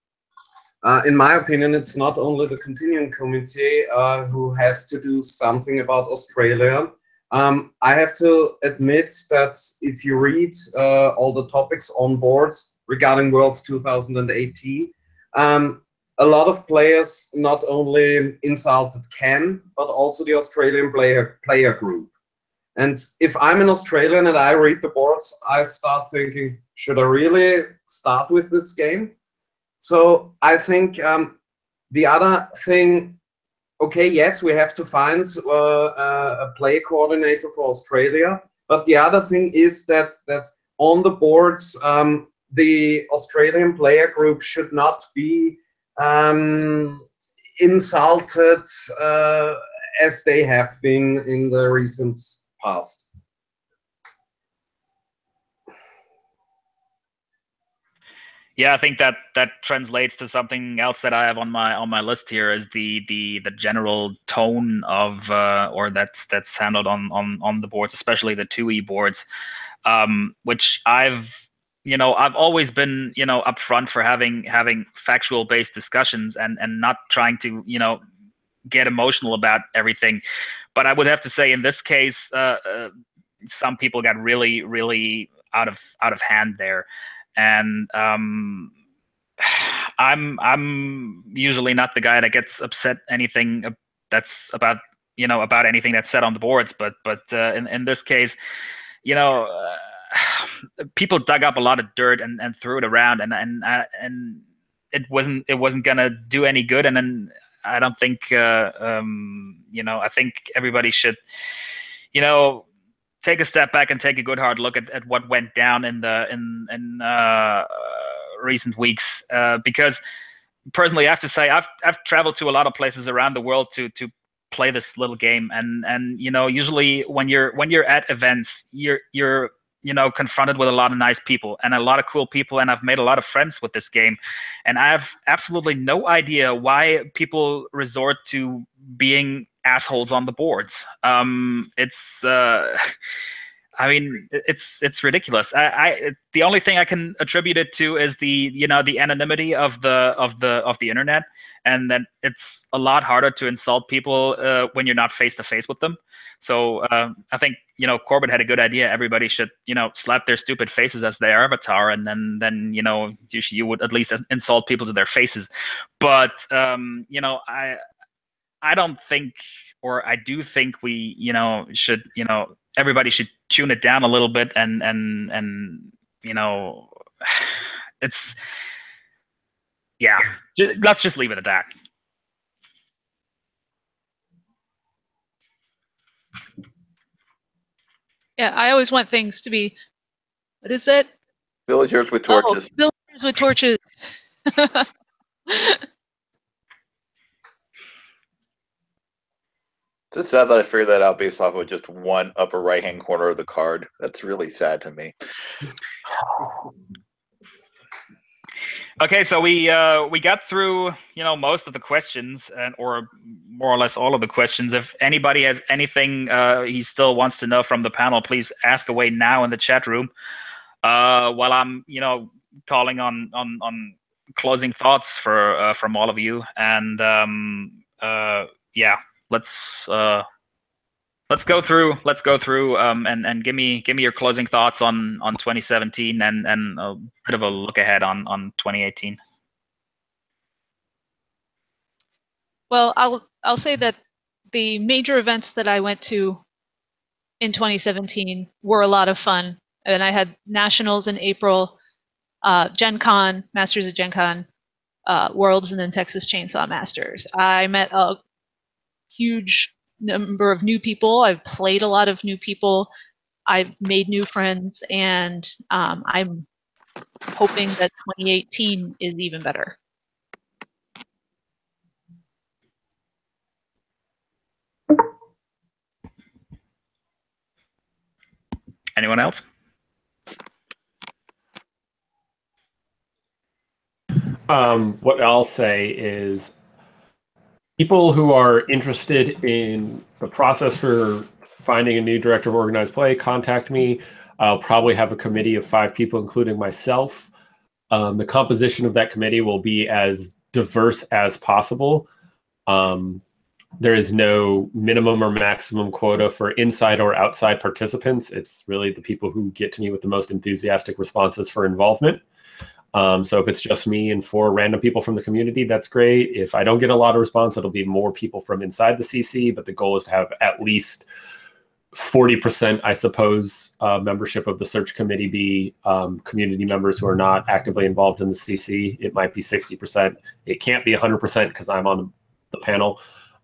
In my opinion, it's not only the continuing committee who has to do something about Australia. I have to admit that if you read all the topics on boards regarding Worlds 2018, a lot of players not only insulted Ken, but also the Australian player group. And if I'm an Australian and I read the boards, I start thinking, should I really start with this game? So I think the other thing, okay, yes, we have to find a play coordinator for Australia. But the other thing is that on the boards, the Australian player group should not be insulted as they have been in the recent past.
Yeah, I think that translates to something else that I have on my list here is the general tone of or that's handled on the boards, especially the 2E boards, which I've always been upfront for having factual based discussions and not trying to get emotional about everything. But I would have to say in this case, some people got really out of hand there. And I'm usually not the guy that gets upset anything that's about anything that's said on the boards, but in this case, people dug up a lot of dirt and threw it around, and it wasn't gonna do any good. And then I don't think I think everybody should take a step back and take a good hard look at what went down in recent weeks. Because personally, I have to say I've traveled to a lot of places around the world to play this little game, and usually when you're at events, you're confronted with a lot of nice people and a lot of cool people, and I've made a lot of friends with this game, and I have absolutely no idea why people resort to being assholes on the boards. It's I mean, it's ridiculous. The only thing I can attribute it to is the anonymity of the internet, and that it's a lot harder to insult people when you're not face to face with them. So I think Corbett had a good idea. Everybody should slap their stupid faces as their avatar, and then you would at least insult people to their faces. But I don't think, or I do think we should everybody should tune it down a little bit, and it's let's just leave it at that.
Yeah, I always want things to be, what is it?
Villagers with torches.
Oh, villagers with torches.
It's sad that I figured that out based off of just one upper right-hand corner of the card. That's really sad to me.
Okay, so we got through most of the questions, or more or less all of the questions. If anybody has anything he still wants to know from the panel, please ask away now in the chat room. While I'm calling on closing thoughts from all of you, and yeah. Let's go through and give me your closing thoughts on 2017 and a bit of a look ahead on 2018.
Well, I'll say that the major events that I went to in 2017 were a lot of fun, and I had nationals in April, Gen Con, Masters of Gen Con, Worlds, and then Texas Chainsaw Masters. I met a huge number of new people. I've played a lot of new people. I've made new friends, and I'm hoping that 2018 is even better.
Anyone else?
What I'll say is, people who are interested in the process for finding a new director of organized play, contact me. I'll probably have a committee of 5 people, including myself. The composition of that committee will be as diverse as possible. There is no minimum or maximum quota for inside or outside participants. It's really the people who get to me with the most enthusiastic responses for involvement. So if it's just me and 4 random people from the community, that's great. If I don't get a lot of response, it'll be more people from inside the CC, but the goal is to have at least 40%, I suppose, membership of the search committee be community members who are not actively involved in the CC. It might be 60%. It can't be 100% because I'm on the panel.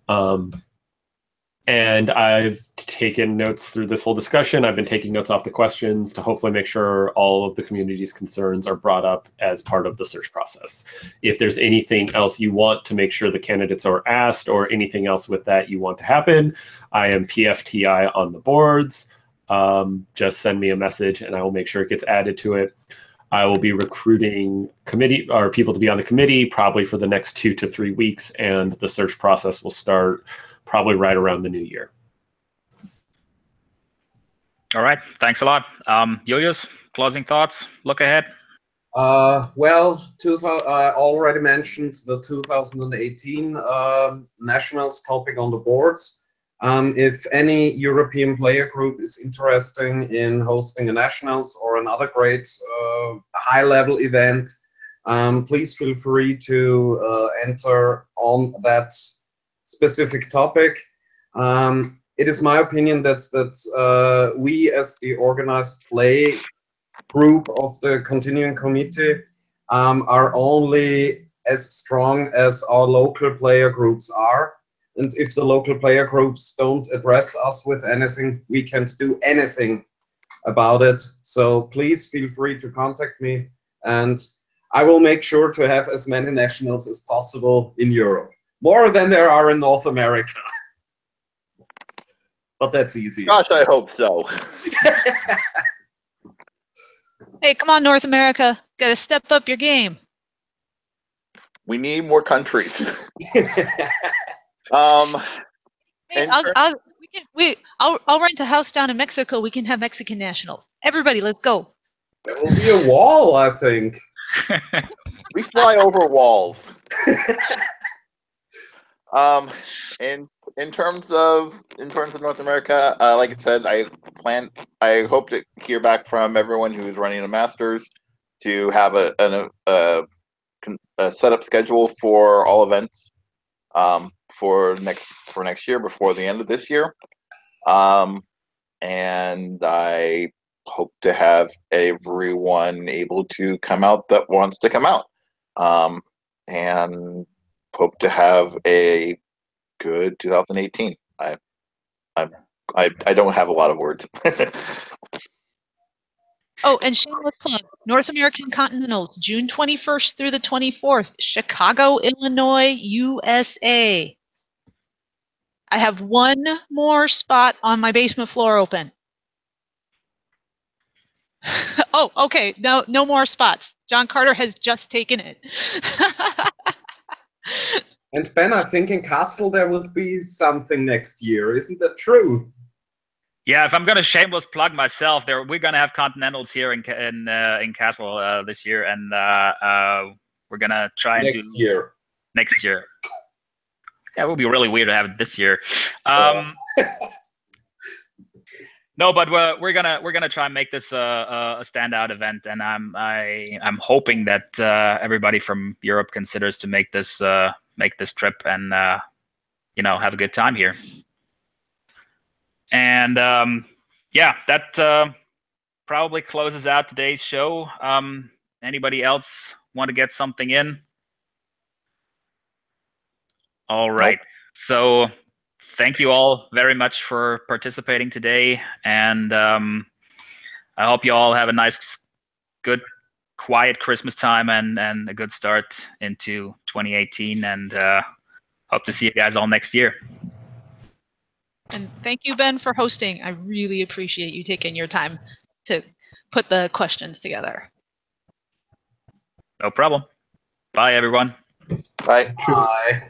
And I've taken notes through this whole discussion. I've been taking notes off the questions to hopefully make sure all of the community's concerns are brought up as part of the search process. If there's anything else you want to make sure the candidates are asked or anything else with that you want to happen, I am PFTI on the boards. Just send me a message and I will make sure it gets added to it. I will be recruiting committee or people to be on the committee probably for the next 2 to 3 weeks, and the search process will start probably right around the new year.
All right, thanks a lot. Julius, closing thoughts, look ahead.
Well, I already mentioned the 2018 Nationals topic on the boards. If any European player group is interested in hosting a Nationals or another great high-level event, please feel free to enter on that specific topic. It is my opinion that we, as the organized play group of the continuing committee, are only as strong as our local player groups are. And if the local player groups don't address us with anything, we can't do anything about it. So please feel free to contact me, and I will make sure to have as many nationals as possible in Europe. More than there are in North America. But that's easy.
Gosh, I hope so.
Hey, come on, North America. Gotta step up your game.
We need more countries.
Hey, I'll rent a house down in Mexico. We can have Mexican nationals. Everybody, let's go.
There will be a wall, I think.
We fly over walls. In terms of North America, like I said, I hope to hear back from everyone who's running a Masters to have a setup schedule for all events for next year before the end of this year, and I hope to have everyone able to come out that wants to come out, and hope to have a good 2018. I don't have a lot of words.
Oh, and shameless plug, North American Continentals, June 21st through the 24th, Chicago, Illinois, USA. I have one more spot on my basement floor open. Oh, okay, no more spots. John Carter has just taken it.
And Ben, I think in Kassel there would be something next year. Isn't that true?
Yeah, if I'm gonna shameless plug myself, we're gonna have Continentals here in Kassel this year, and we're gonna try and
next year.
Next year. Yeah, it would be really weird to have it this year. No, but we're gonna try and make this a standout event, and I'm hoping that everybody from Europe considers to make this trip and have a good time here. And yeah, that probably closes out today's show. Anybody else want to get something in? All right. Nope. So thank you all very much for participating today. And I hope you all have a nice, good, quiet Christmas time and a good start into 2018. And hope to see you guys all next year.
And thank you, Ben, for hosting. I really appreciate you taking your time to put the questions together.
No problem. Bye, everyone.
Bye.
Bye.